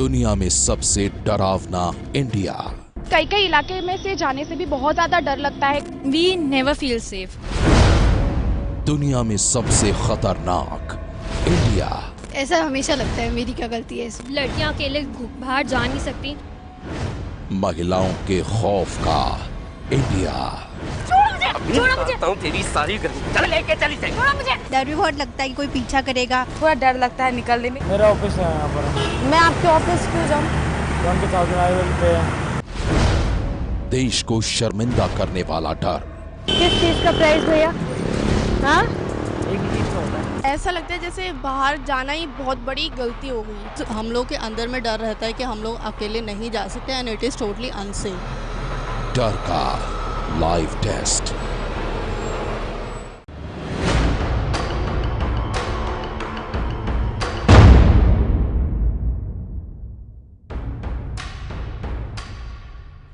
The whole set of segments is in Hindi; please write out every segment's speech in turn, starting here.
दुनिया में सबसे डरावना इंडिया। कई कई इलाके में से जाने से भी बहुत ज्यादा डर लगता है। We never feel safe. दुनिया में सबसे खतरनाक इंडिया। ऐसा हमेशा लगता है मेरी क्या गलती है। लड़कियां अकेले बाहर जा नहीं सकती। महिलाओं के खौफ का इंडिया। छोड़ो मुझे। तेरी सारी गर्मी चल लेके चली जाए। छोड़ो मुझे। डर भी बहुत लगता है कि कोई पीछा करेगा। थोड़ा डर लगता है निकलने में। मेरा ऑफिस है यहाँ पर। मैं आपके ऑफिस क्यों जाऊँ? 20,000 I will pay। देश को शर्मिंदा करने वाला डर। किस चीज का प्राइस भैया? हाँ? एक ही चीज का होता है। ऐसा लगता है जैसे बाहर जाना ही बहुत बड़ी गलती हो गई। तो हम लोग के अंदर में डर रहता है कि हम लोग अकेले नहीं जा सकते and it is totally unsafe. डर का लाइव टेस्ट।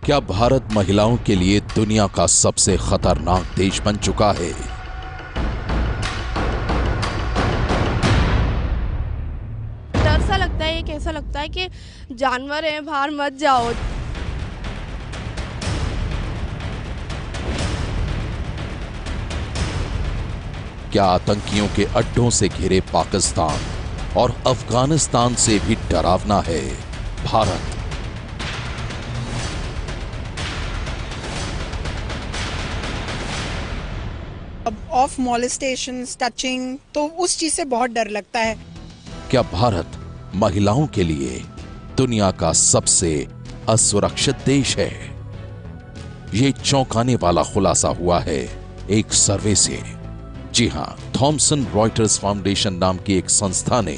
क्या भारत महिलाओं के लिए दुनिया का सबसे खतरनाक देश बन चुका है? डर सा लगता है, एक ऐसा लगता है कि जानवर हैं, बाहर मत जाओ। क्या आतंकियों के अड्डों से घिरे पाकिस्तान और अफगानिस्तान से भी डरावना है भारत? ऑफ मॉलेस्टेशंस, टचिंग, तो उस चीज से बहुत डर लगता है। क्या भारत महिलाओं के लिए दुनिया का सबसे असुरक्षित देश है? ये चौंकाने वाला खुलासा हुआ है एक सर्वे से। जी हां, थॉमसन रॉयटर्स फाउंडेशन नाम की एक संस्था ने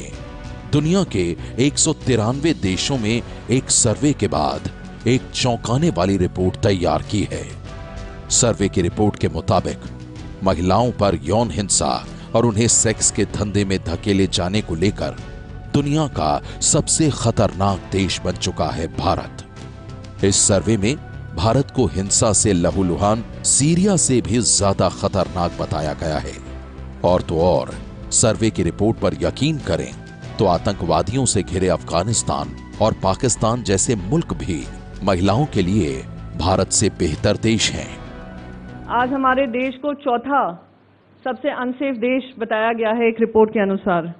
दुनिया के 193 देशों में एक सर्वे के बाद एक चौंकाने वाली रिपोर्ट तैयार की है। सर्वे की रिपोर्ट के मुताबिक महिलाओं पर यौन हिंसा और उन्हें सेक्स के धंधे में धकेले जाने को लेकर दुनिया का सबसे खतरनाक देश बन चुका है भारत। इस सर्वे में भारत को हिंसा से लहूलुहान सीरिया से भी ज्यादा खतरनाक बताया गया है। और तो और सर्वे की रिपोर्ट पर यकीन करें तो आतंकवादियों से घिरे अफगानिस्तान और पाकिस्तान जैसे मुल्क भी महिलाओं के लिए भारत से बेहतर देश हैं। आज हमारे देश को चौथा सबसे अनसेफ देश बताया गया है एक रिपोर्ट के अनुसार।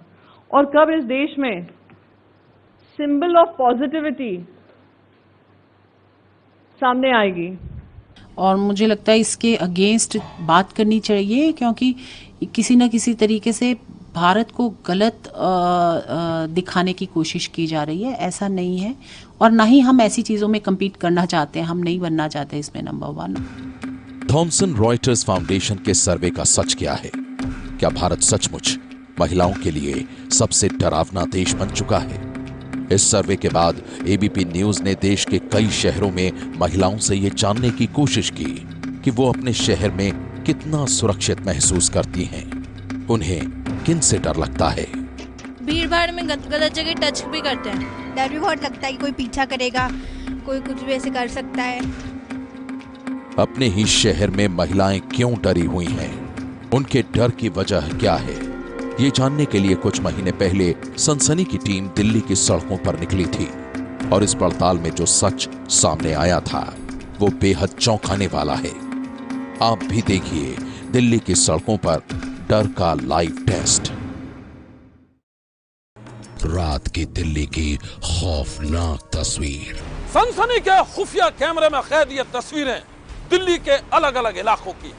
और कब इस देश में सिंबल ऑफ पॉजिटिविटी सामने आएगी? और मुझे लगता है इसके अगेंस्ट बात करनी चाहिए, क्योंकि किसी न किसी तरीके से भारत को गलत दिखाने की कोशिश की जा रही है। ऐसा नहीं है, और ना ही हम ऐसी चीज़ों में कम्पीट करना चाहते हैं। हम नहीं बनना चाहते इसमें नंबर 1। थॉमसन रॉयटर्स फाउंडेशन के सर्वे का सच क्या है? क्या भारत सचमुच महिलाओं के लिए सबसे डरावना देश बन चुका है? इस सर्वे के बाद एबीपी न्यूज ने देश के कई शहरों में महिलाओं से ये जानने की कोशिश की कि वो अपने शहर में कितना सुरक्षित महसूस करती हैं, उन्हें किन से डर लगता है। भीड़ भाड़ में गलत जगह टच भी करते हैं। डर भी बहुत लगता है कि कोई पीछा करेगा, कोई कुछ भी ऐसे कर सकता है। अपने ही शहर में महिलाएं क्यों डरी हुई हैं? उनके डर की वजह क्या है? ये जानने के लिए कुछ महीने पहले सनसनी की टीम दिल्ली की सड़कों पर निकली थी। और इस पड़ताल में जो सच सामने आया था वो बेहद चौंकाने वाला है। आप भी देखिए दिल्ली की सड़कों पर डर का लाइव टेस्ट। रात की दिल्ली की खौफनाक तस्वीर। सनसनी के खुफिया कैमरे में कैद ये तस्वीरें दिल्ली के अलग अलग इलाकों की।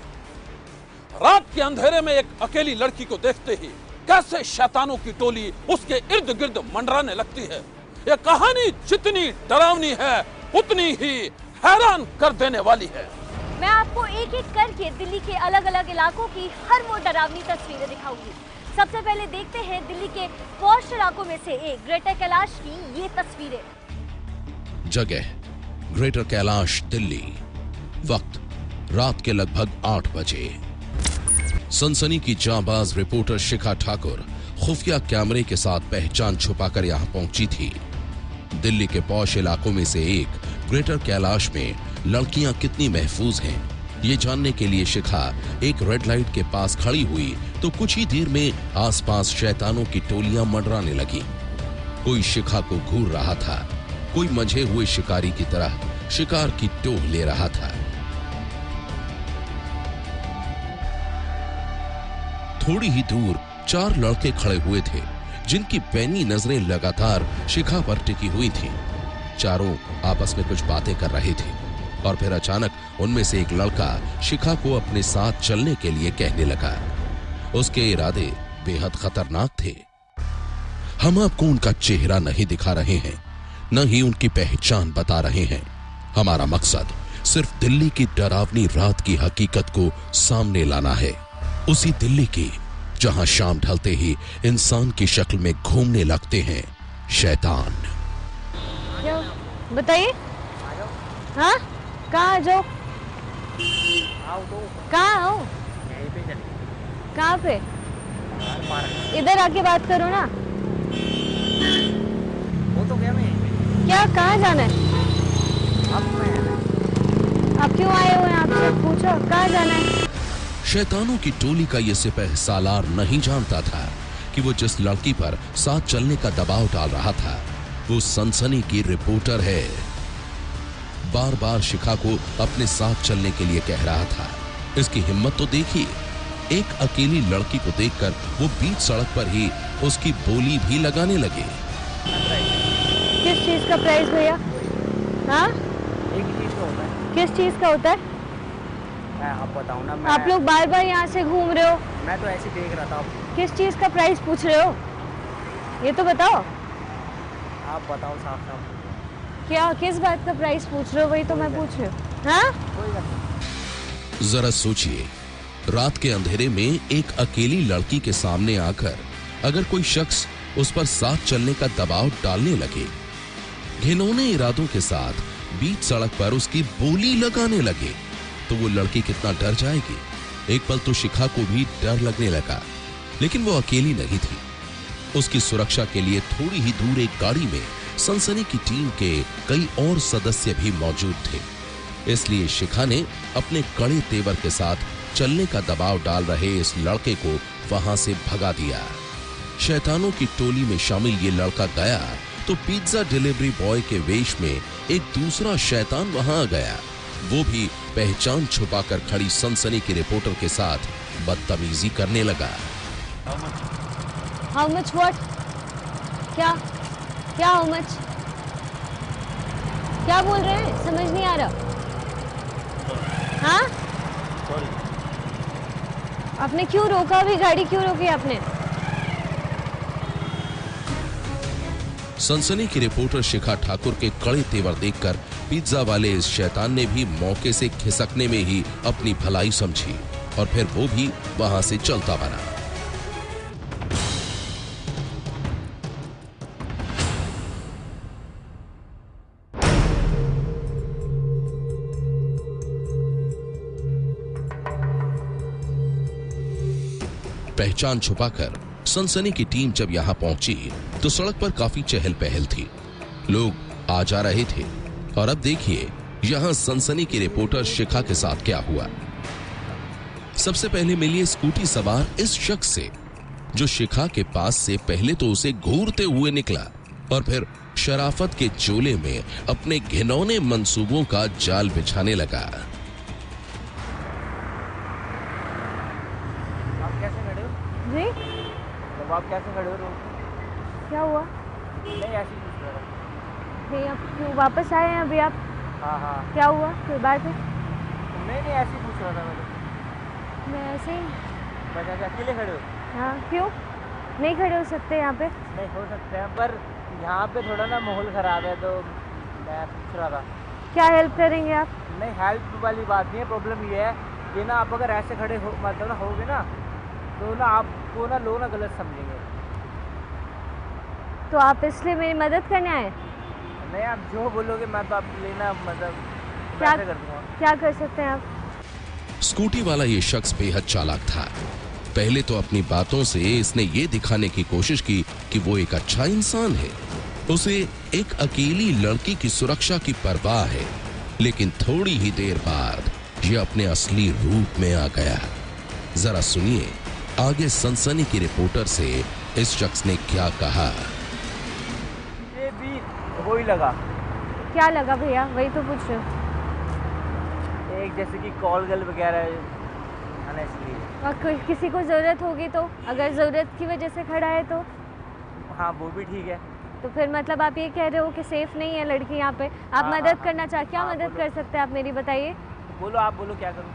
रात के अंधेरे में एक अकेली लड़की को देखते ही कैसे शैतानों की टोली उसके इर्द गिर्द मंडराने लगती है। यह कहानी जितनी डरावनी है उतनी ही हैरान कर देने वाली है। मैं आपको एक एक करके दिल्ली के अलग अलग इलाकों की हर वो डरावनी तस्वीरें दिखाऊंगी। सबसे पहले देखते हैं दिल्ली के पॉश इलाकों में से एक ग्रेटर कैलाश की ये तस्वीरें। जगह ग्रेटर कैलाश दिल्ली। वक्त रात के लगभग 8 बजे। सनसनी की जांबाज रिपोर्टर शिखा ठाकुर खुफिया कैमरे के साथ पहचान छुपाकर यहां पहुंची थी। दिल्ली के पॉश इलाकों में से एक ग्रेटर कैलाश में लड़कियां कितनी महफूज हैं, ये जानने के लिए शिखा एक रेड लाइट के पास खड़ी हुई तो कुछ ही देर में आसपास शैतानों की टोलियां मंडराने लगी। कोई शिखा को घूर रहा था, कोई मंझे हुए शिकारी की तरह शिकार की टोह ले रहा था। थोड़ी ही दूर 4 लड़के खड़े हुए थे जिनकी पैनी नजरें लगातार शिखा पर टिकी हुई थीं। चारों आपस में कुछ बातें कर रहे थे और फिर अचानक उनमें से एक लड़का शिखा को अपने साथ चलने के लिए कहने लगा। उसके इरादे बेहद खतरनाक थे। हम आपको उनका चेहरा नहीं दिखा रहे हैं, न ही उनकी पहचान बता रहे हैं। हमारा मकसद सिर्फ दिल्ली की डरावनी रात की हकीकत को सामने लाना है। उसी दिल्ली की जहां शाम ढलते ही इंसान की शक्ल में घूमने लगते हैं शैतान। क्या बताइए? हाँ, कहाँ आ जाओ? कहाँ आओ? कहाँ पे? इधर आके बात करो ना। वो तो क्या मैं क्या, कहाँ जाना है? आप क्यों आए हो यहाँ पे? पूछो कहाँ जाना है? शैतानों की टोली का ये सिपह सालार नहीं जानता था कि वो जिस लड़की पर साथ चलने का दबाव डाल रहा था वो सनसनी की रिपोर्टर है। बार बार शिखा को अपने साथ चलने के लिए कह रहा था। इसकी हिम्मत तो देखिए, एक अकेली लड़की को देखकर वो बीच सड़क पर ही उसकी बोली भी लगाने लगे। किस चीज का प्राइस भैया? हाँ, एक ही चीज का होता है। किस चीज का होता है? आप बताओ ना। आप लोग बार बार यहाँ से घूम रहे हो। मैं तो ऐसे देख रहा था। किस चीज का प्राइस पूछ रहे हो? ये तो बताओ। आप बताओ साफ साफ। क्या, किस बात का प्राइस पूछ रहे हो? वही तो मैं पूछ रही हूँ। हाँ, कोई बात नहीं। जरा सोचिए, रात के अंधेरे में एक अकेली लड़की के सामने आकर अगर कोई शख्स उस पर साथ चलने का दबाव डालने लगे, घिनौने इरादों के साथ बीच सड़क पर उसकी बोली लगाने लगे, तो वो लड़की कितना डर जाएगी। एक पल तो शिखा को भी डर लगने लगा, लेकिन वो अकेली नहीं थी। उसकी सुरक्षा के लिए थोड़ी ही दूर एक गाड़ी में सनसनी की टीम के कई और सदस्य भी मौजूद थे। इसलिए शिखा ने अपने कड़े तेवर के साथ चलने का दबाव डाल रहे इस लड़के को वहां से भगा दिया। शैतानों की टोली में शामिल ये लड़का गया तो पिज्जा डिलीवरी बॉय के वेश में एक दूसरा शैतान वहां आ गया। वो भी पहचान छुपाकर खड़ी सनसनी की रिपोर्टर के साथ बदतमीजी करने लगा। How much what? क्या क्या हाउ मच? क्या बोल रहे हैं? समझ नहीं आ रहा। हाँ, आपने क्यों रोका? अभी गाड़ी क्यों रोकी आपने? सनसनी की रिपोर्टर शिखा ठाकुर के कड़े तेवर देखकर पिज्जा वाले इस शैतान ने भी मौके से खिसकने में ही अपनी भलाई समझी और फिर वो भी वहां से चलता बना। पहचान छुपाकर सनसनी की टीम जब यहां पहुंची तो सड़क पर काफी चहल पहल थी। लोग आ जा रहे थे और अब देखिए यहां सनसनी की रिपोर्टर शिखा के साथ क्या हुआ। सबसे पहले मिली स्कूटी सवार इस शख्स से जो शिखा के पास से पहले तो उसे घूरते हुए निकला और फिर शराफत के चोले में अपने घिनौने मंसूबों का जाल बिछाने लगा। आप कैसे खड़े हो? जी, तो आप कैसे खड़े हो? क्या हुआ? नहीं, ऐसे ही पूछ रहा था। नहीं, आप क्यों वापस आए हैं अभी आप? हाँ हाँ। क्या हुआ? कोई बात है? नहीं, ऐसे ही पूछ रहा था मैं ऐसे ही। बस ऐसे अकेले खड़े हो? हाँ, क्यों नहीं खड़े हो सकते यहाँ पे? नहीं हो सकते हैं, पर यहाँ पे थोड़ा ना माहौल ख़राब है तो मैं पूछ रहा था। क्या हेल्प करेंगे आप? नहीं, हेल्प वाली बात नहीं है। प्रॉब्लम ये है कि ना आप अगर ऐसे खड़े हो मतलब ना होगे ना तो ना आपको ना लोग ना गलत समझेंगे। तो आप इसलिए मेरी मदद करने आए? नहीं, आप जो बोलोगे मैं तो आप लेना मतलब क्या कर दूँगा। क्या कर सकते हैं आप? स्कूटी वाला ये शख्स बेहद चालाक था। पहले तो अपनी बातों से इसने ये दिखाने की कोशिश की कि वो एक अच्छा इंसान है, उसे एक अकेली लड़की की सुरक्षा की परवाह है। लेकिन थोड़ी ही देर बाद ये अपने असली रूप में आ गया। जरा सुनिए आगे सनसनी की रिपोर्टर से इस शख्स ने क्या कहा। लगा। क्या लगा भैया, वही तो पूछ रहे हो। एक जैसे कि कॉल गल वगैरह आना, इसलिए। और किसी को ज़रूरत होगी तो, अगर ज़रूरत की वजह से खड़ा है तो? हाँ वो भी ठीक है। तो फिर मतलब आप ये कह रहे हो कि सेफ नहीं है लड़की यहाँ पे? आप मदद करना चाह, क्या मदद कर सकते हैं आप मेरी, बताइए। बोलो, आप बोलो क्या करूँ।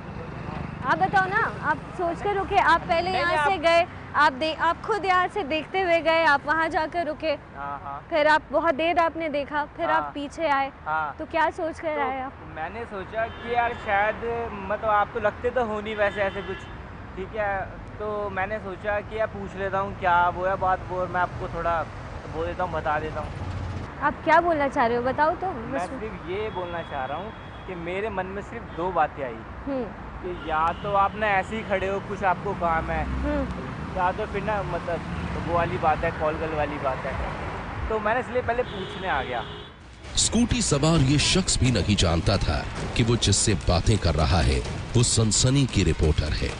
आप बताओ ना, आप सोच कर रुके, आप पहले यहाँ से गए, आप खुद यहाँ से देखते हुए गए, आप वहाँ जाकर रुके, फिर आप बहुत देर आपने देखा, फिर आप पीछे आए, तो क्या सोच कर आए आप? मैंने सोचा कि यार शायद मतलब आप तो लगते तो हो नहीं वैसे ऐसे कुछ, ठीक है, तो मैंने सोचा कि यार पूछ लेता हूँ क्या वो है बात, वो मैं आपको थोड़ा बोल देता हूँ, बता देता हूँ। आप क्या बोलना चाह रहे हो, बताओ तो। मैं सिर्फ ये बोलना चाह रहा हूँ कि मेरे मन में सिर्फ दो बातें आई कि या तो आप ना ऐसे ही खड़े हो, कुछ आपको काम है, या तो फिर ना मतलब वो वाली बात है, कॉल गल वाली बात है, तो मैंने इसलिए पहले पूछने आ गया। स्कूटी सवार ये शख्स भी नहीं जानता था कि वो जिससे बातें कर रहा है वो सनसनी की रिपोर्टर है,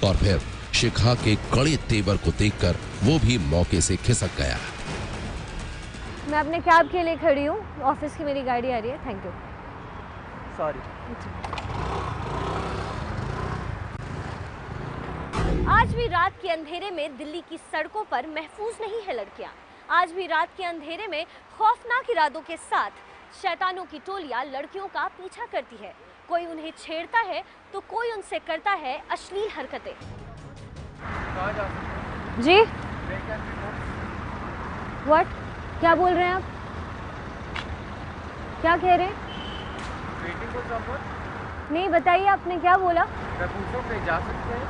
और फिर शिखा के कड़े तेवर को देखकर वो भी मौके से खिसक गया। मैं अपने कैब के लिए खड़ी हूँ, ऑफिस की मेरी गाड़ी आ रही है, थैंक यू। सॉरी। आज भी रात के अंधेरे में दिल्ली की सड़कों पर महफूज नहीं है लड़कियां। आज भी रात के अंधेरे में खौफनाक इरादों के साथ शैतानों की टोलियां लड़कियों का पीछा करती है। कोई उन्हें छेड़ता है तो कोई उनसे करता है अश्लील हरकतें। जी व्हाट, क्या बोल रहे हैं आप, क्या कह रहे हैं? नहीं बताइए, आपने क्या बोला? मैं पूछूं पे जा सकते हैं?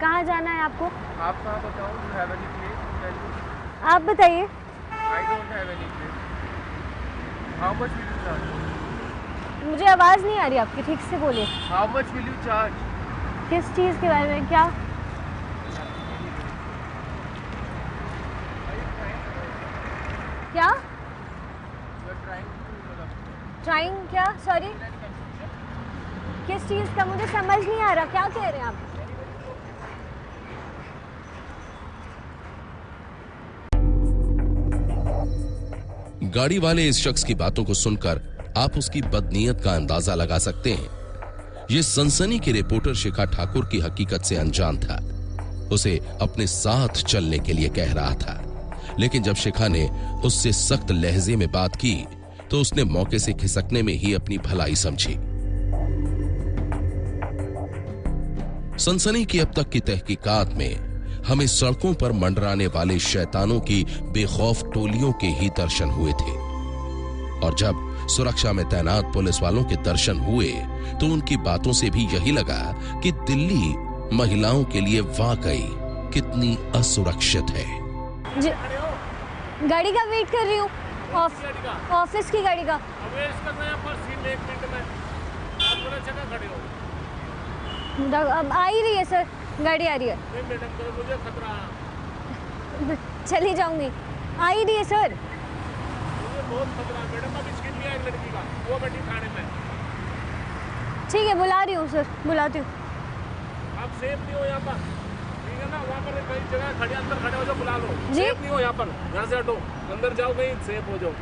कहाँ जाना है आपको? आप कहाँ बताओ, you have any place? आप बताइए। I don't have any place. How much will you charge? मुझे आवाज़ नहीं आ रही आपकी, ठीक से बोलिए। How much will you charge? किस चीज़ के बारे में, क्या? क्या? ट्राइंग क्या? सॉरी, किस चीज़ का? मुझे समझ नहीं आ रहा, क्या कह रहे हैं आप? गाड़ी वाले इस शख्स की बातों को सुनकर आप उसकी बदनीयत का अंदाजा लगा सकते हैं। ये सनसनी की रिपोर्टर शिखा ठाकुर की हकीकत से अनजान था। उसे अपने साथ चलने के लिए कह रहा था, लेकिन जब शिखा ने उससे सख्त लहजे में बात की तो उसने मौके से खिसकने में ही अपनी भलाई समझी। सनसनी की अब तक की तहकीकात में हमें सड़कों पर मंडराने वाले शैतानों की बेखौफ टोलियों के ही दर्शन हुए थे, और जब सुरक्षा में तैनात पुलिस वालों के दर्शन हुए तो उनकी बातों से भी यही लगा कि दिल्ली महिलाओं के लिए वाकई कितनी असुरक्षित है। गाड़ी का वेट कर रही हूँ, ऑफिस की गाड़ी का। अब आ ही रही है सर, गाड़ी आ रही है। नहीं मैडम, तो मुझे खतरा है। चली जाऊंगी, आ ही रही है सर। मुझे बहुत खतरा है मैडम, अभी स्किन लिया एक लड़की का, वो बैठी थाने में। ठीक है, बुला रही हूँ सर, बुलाती हूँ। आप सेफ नहीं हो यहाँ पर, ठीक है ना? वहाँ पर कई जगह खड़े, अंदर खड़े हो जाओ, बुला लो। सेफ नहीं हो यहाँ पर, घर से हटो, अंदर जाओ, कहीं सेफ हो जाओ।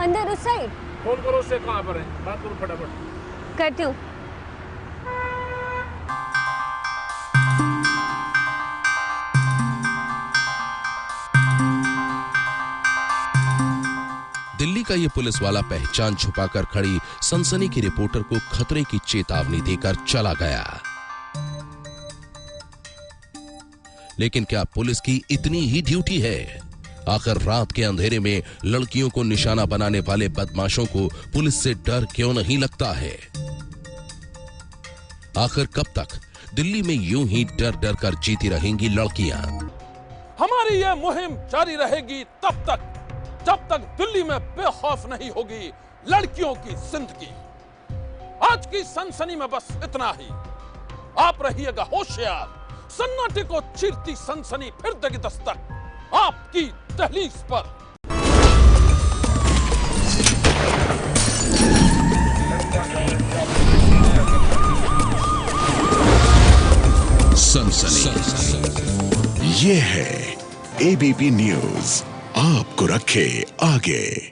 अंदर उस साइड फोन करो, उससे कहाँ पर है, बात करो फटाफट। करती हूँ। दिल्ली का ये पुलिस वाला पहचान छुपाकर खड़ी सनसनी की रिपोर्टर को खतरे की चेतावनी देकर चला गया। लेकिन क्या पुलिस की इतनी ही ड्यूटी है? आखिर रात के अंधेरे में लड़कियों को निशाना बनाने वाले बदमाशों को पुलिस से डर क्यों नहीं लगता है? आखिर कब तक दिल्ली में यूं ही डर डर कर जीती रहेंगी लड़कियां? हमारी ये मुहिम जारी रहेगी तब तक जब तक दिल्ली में बेखौफ नहीं होगी लड़कियों की जिंदगी। आज की सनसनी में बस इतना ही। आप रहिएगा होशियार, सन्नाटे को चीरती सनसनी फिर देगी दस्तक आपकी दहलीज पर। सनसनी ये है एबीपी न्यूज, आपको रखे आगे।